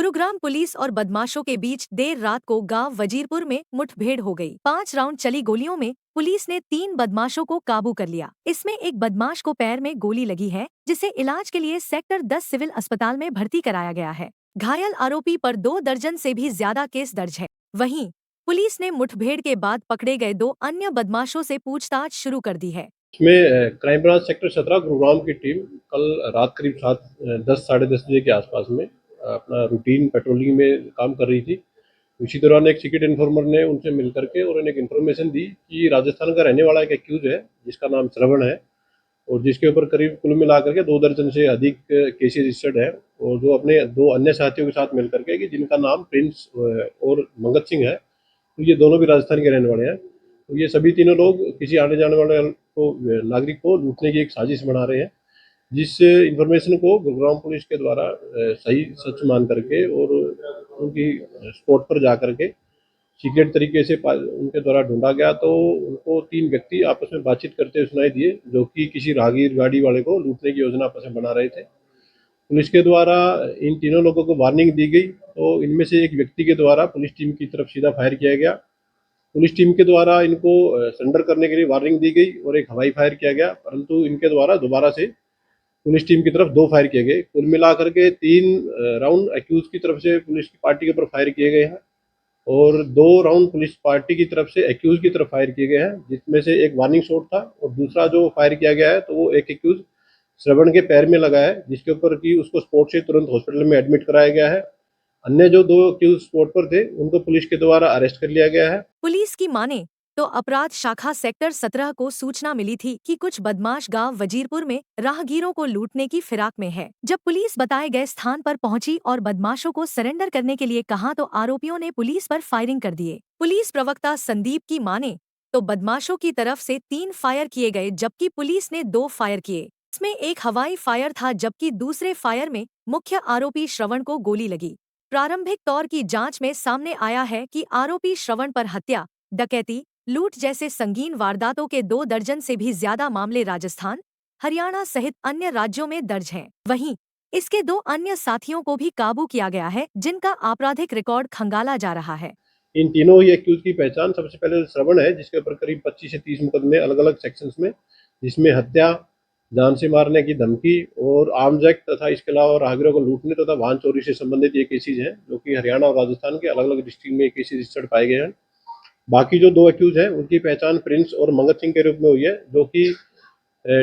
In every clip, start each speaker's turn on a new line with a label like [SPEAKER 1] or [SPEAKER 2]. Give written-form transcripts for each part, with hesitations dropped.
[SPEAKER 1] Gurugram police और बदमाशों के बीच देर रात को गांव वजीरपुर में मुठभेड़ हो गई। 5 राउंड चली गोलियों में पुलिस ने 3 बदमाशों को काबू कर लिया। इसमें एक बदमाश को पैर में गोली लगी है, जिसे इलाज के लिए सेक्टर 10 सिविल अस्पताल में भर्ती कराया गया है। घायल आरोपी पर 2 दर्जन से भी ज्यादा केस दर्ज है। वहीं पुलिस ने मुठभेड़ के बाद पकड़े गए 2 अन्य बदमाशों से पूछताछ शुरू कर दी है।
[SPEAKER 2] इसमें क्राइम ब्रांच सेक्टर 17 गुरुग्राम की टीम कल रात करीब 10 साढ़े 10 बजे के आसपास में अपना रूटीन पेट्रोलिंग में काम कर रही थी। इसी दौरान एक सीक्रेट इन्फॉर्मर ने उनसे मिल करके और उन्हें एक इन्फॉर्मेशन दी कि राजस्थान का रहने वाला एक एक्यूज है जिसका नाम श्रवण है और जिसके ऊपर करीब कुल मिलाकर के 2 दर्जन से अधिक केसेस रजिस्टर्ड है और जो अपने 2 अन्य साथियों के साथ मिल करके कि जिनका नाम प्रिंस और मंगत सिंह है, तो ये दोनों भी राजस्थान के रहने वाले हैं। तो ये सभी तीनों लोग किसी आने जाने वाले को नागरिक को लूटने की एक साजिश बना रहे हैं, जिस इंफॉर्मेशन को गुरुग्राम पुलिस के द्वारा सही सच मान करके और उनकी स्पॉट पर जा करके सीक्रेट तरीके से उनके द्वारा ढूंढा गया, तो उनको 3 व्यक्ति आपस में बातचीत करते हुए सुनाई दिए जो कि किसी राहगीर गाड़ी वाले को लूटने की योजना आपस में बना रहे थे। पुलिस के द्वारा इन तीनों लोगों को वार्निंग दी गई, तो इनमें से एक व्यक्ति के द्वारा पुलिस टीम की तरफ सीधा फायर किया गया। पुलिस टीम के द्वारा इनको सरेंडर करने के लिए वार्निंग दी गई और एक हवाई फायर किया गया, परंतु इनके द्वारा दोबारा से पुलिस टीम की तरफ 2 फायर किए गए। कुल मिलाकर के 3 राउंड एक्यूज की तरफ से पुलिस की पार्टी के ऊपर फायर किए गए हैं और 2 राउंड पुलिस पार्टी की तरफ से एक्यूज की तरफ फायर किए गए हैं, जिसमें से एक वार्निंग शॉट था और दूसरा जो फायर किया गया है तो वो एक एक्यूज श्रवण के पैर में लगा है, जिसके ऊपर कि उसको स्पॉट से तुरंत हॉस्पिटल में एडमिट कराया गया है। अन्य जो 2 एक्यूज स्पॉट पर थे उनको पुलिस के द्वारा अरेस्ट कर लिया गया है।
[SPEAKER 1] पुलिस की माने तो अपराध शाखा सेक्टर 17 को सूचना मिली थी कि कुछ बदमाश गांव वजीरपुर में राहगीरों को लूटने की फिराक में है। जब पुलिस बताए गए स्थान पर पहुंची और बदमाशों को सरेंडर करने के लिए कहा तो आरोपियों ने पुलिस पर फायरिंग कर दिए। पुलिस प्रवक्ता संदीप की माने तो बदमाशों की तरफ से 3 फायर किए गए, जबकि पुलिस ने 2 फायर किए। इसमें एक हवाई फायर था, जबकि दूसरे फायर में मुख्य आरोपी श्रवण को गोली लगी। प्रारंभिक तौर की जांच में सामने आया है कि आरोपी श्रवण पर हत्या, डकैती, लूट जैसे संगीन वारदातों के 2 दर्जन से भी ज्यादा मामले राजस्थान, हरियाणा सहित अन्य राज्यों में दर्ज हैं। वहीं इसके 2 अन्य साथियों को भी काबू किया गया है, जिनका आपराधिक रिकॉर्ड खंगाला जा रहा है।
[SPEAKER 2] इन तीनों ही एक्यूज की पहचान सबसे पहले श्रवण है, जिसके ऊपर करीब 25 से 30 मुकदमे अलग अलग सेक्शंस में, जिसमें हत्या, जान से मारने की धमकी और आर्म्स एक्ट तथा इसके अलावा राहगीरों को लूटने तथा वाहन चोरी से संबंधित ये केसेज हैं, जो कि हरियाणा और राजस्थान के अलग अलग डिस्ट्रिक्ट में ये केसेज रजिस्टर्ड पाए गए हैं। बाकी जो 2 एक्यूज हैं उनकी पहचान प्रिंस और मंगत सिंह के रूप में हुई है, जो कि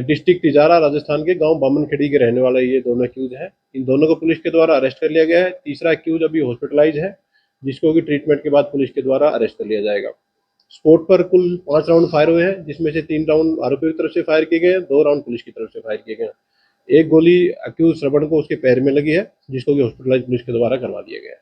[SPEAKER 2] डिस्ट्रिक्ट तिजारा राजस्थान के गांव बामनखेड़ी के रहने वाले ये दोनों एक्यूज हैं। इन दोनों को पुलिस के द्वारा अरेस्ट कर लिया गया है। तीसरा एक्यूज अभी हॉस्पिटलाइज है, जिसको कि ट्रीटमेंट के बाद पुलिस के द्वारा अरेस्ट कर लिया जाएगा। स्पॉट पर कुल 5 राउंड फायर हुए हैं, जिसमें से 3 राउंड आरोपी की तरफ से फायर किए गए हैं, 2 राउंड पुलिस की तरफ से फायर किए गए हैं। एक गोली एक्यूज श्रवण को उसके पैर में लगी है, जिसको कि हॉस्पिटलाइज पुलिस के द्वारा करवा दिया गया है।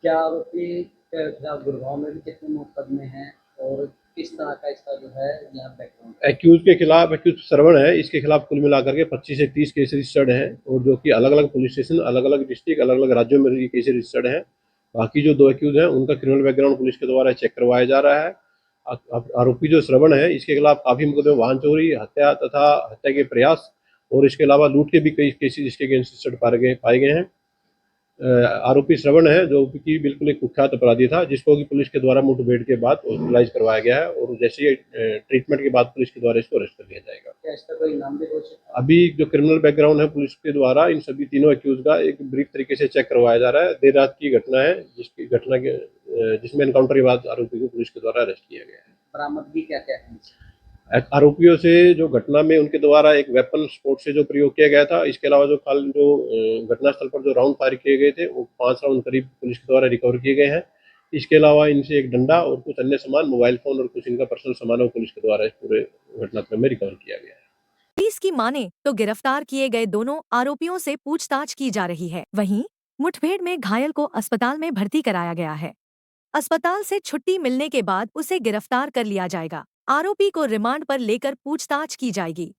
[SPEAKER 3] क्या आरोपी के खिलाफ गुड़गांव में भी कितने मुकदमे हैं और किस तरह का इसका जो है यहाँ बैकग्राउंड?
[SPEAKER 2] एक्यूज के खिलाफ, एक्यूज श्रवण है, इसके खिलाफ कुल मिलाकर के 25 से 30 केस रजिस्टर्ड हैं और जो कि अलग अलग पुलिस स्टेशन, अलग अलग डिस्ट्रिक्ट, अलग अलग राज्यों में ये केस रजिस्टर्ड हैं। बाकी जो 2 एक्यूज हैं उनका क्रिमिनल बैकग्राउंड पुलिस के द्वारा चेक करवाया जा रहा है। आरोपी जो श्रवण है, इसके खिलाफ काफी मुकदमे वाहन चोरी, हत्या तथा हत्या के प्रयास और इसके अलावा लूट के भी कई केसेज इसके अगेंस्ट रजिस्टर्ड पाए गए हैं। आरोपी श्रवण है, जो कि बिल्कुल एक कुख्यात अपराधी था, जिसको कि पुलिस के द्वारा मुठभेड़ के बाद हॉस्पिटलाइज करवाया गया है और जैसे ही ट्रीटमेंट के बाद पुलिस के द्वारा इसको अरेस्ट कर लिया जाएगा।
[SPEAKER 3] क्या इसका कोई नाम भी घोषित?
[SPEAKER 2] अभी जो क्रिमिनल बैकग्राउंड है पुलिस के द्वारा इन सभी तीनों एक्यूज का एक ब्रीफ तरीके से चेक करवाया जा रहा है। देर रात की घटना है, जिसमें एनकाउंटर के बाद आरोपी को पुलिस के द्वारा अरेस्ट किया गया है।
[SPEAKER 3] बरामदगी क्या क्या है?
[SPEAKER 2] आरोपियों से जो घटना में उनके द्वारा एक वेपन स्पोर्ट से जो प्रयोग किया गया था, इसके अलावा जो घटनास्थल पर जो राउंड फायर किए गए थे वो 5 राउंड करीब पुलिस के द्वारा रिकवर किए गए हैं। इसके अलावा इनसे एक डंडा और कुछ अन्य सामान, मोबाइल फोन और कुछ इनका पर्सनल सामान पुलिस के द्वारा इस पूरे घटनाक्रम में रिकवर किया गया है।
[SPEAKER 1] पुलिस की माने तो गिरफ्तार किए गए दोनों आरोपियों से पूछताछ की जा रही है। वहीं मुठभेड़ में घायल को अस्पताल में भर्ती कराया गया है। अस्पताल से छुट्टी मिलने के बाद उसे गिरफ्तार कर लिया जाएगा। आरोपी को रिमांड पर लेकर पूछताछ की जाएगी।